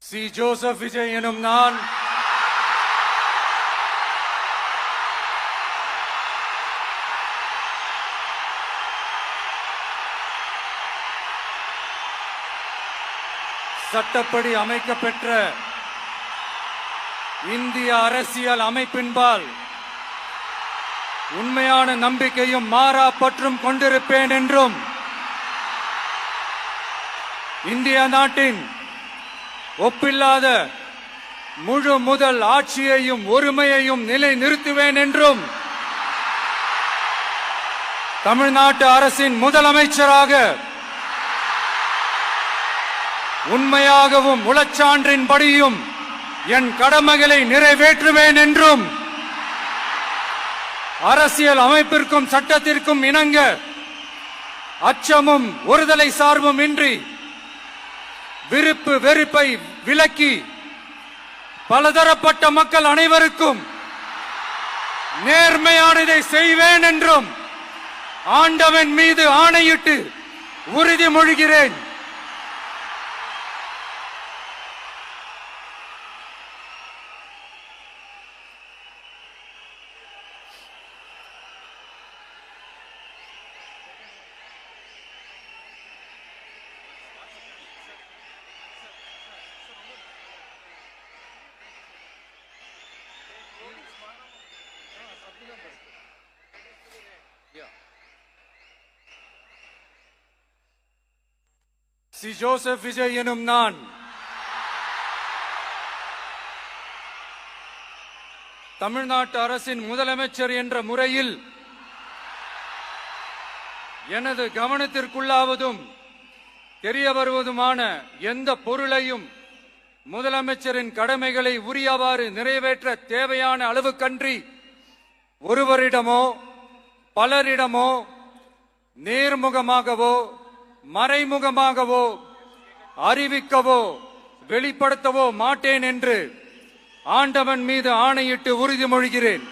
C. Joseph Vijay எனும் நான் சட்டப்படி அமைக்கப்பெற்ற இந்திய அரசியல் அமைப்பின்பால் உண்மையான நம்பிக்கையும் மாறா பற்றும் கொண்டிருப்பேன் என்றும் இந்திய நாட்டின் ஒப்பில்லாத முழு முதல் ஆட்சியையும் ஒருமையையும் நிலை நிறுத்துவேன் என்றும் தமிழ்நாட்டு அரசின் முதலமைச்சராக உண்மையாகவும் உளச்சான்றின்படியும் என் கடமைகளை நிறைவேற்றுவேன் என்றும் அரசியல் அமைப்பிற்கும் சட்டத்திற்கும் இணங்க அச்சமும் ஒருதலை சார்பும் இன்றி விருப்பு வெறுப்பை விலக்கி பலதரப்பட்ட மக்கள் அனைவருக்கும் நேர்மையானதை செய்வேன் என்றும் ஆண்டவன் மீது ஆணையிட்டு உறுதிமொழிகிறேன். சி. ஜோசப் விஜய் எனும் நான் தமிழ்நாட்டு அரசின் முதலமைச்சர் என்ற முறையில் எனது கவனத்திற்குள்ளாவதும் தெரிய வருவதுமான எந்த பொருளையும் முதலமைச்சரின் கடமைகளை உரியவாறு நிறைவேற்ற தேவையான அளவுக்கன்றி ஒருவரிடமோ பலரிடமோ நேர்முகமாகவோ மறைமுகமாகவோ அறிவிக்கவோ வெளிப்படுத்தவோ மாட்டேன் என்று ஆண்டவன் மீது ஆணையிட்டு உறுதிமொழிகிறேன்.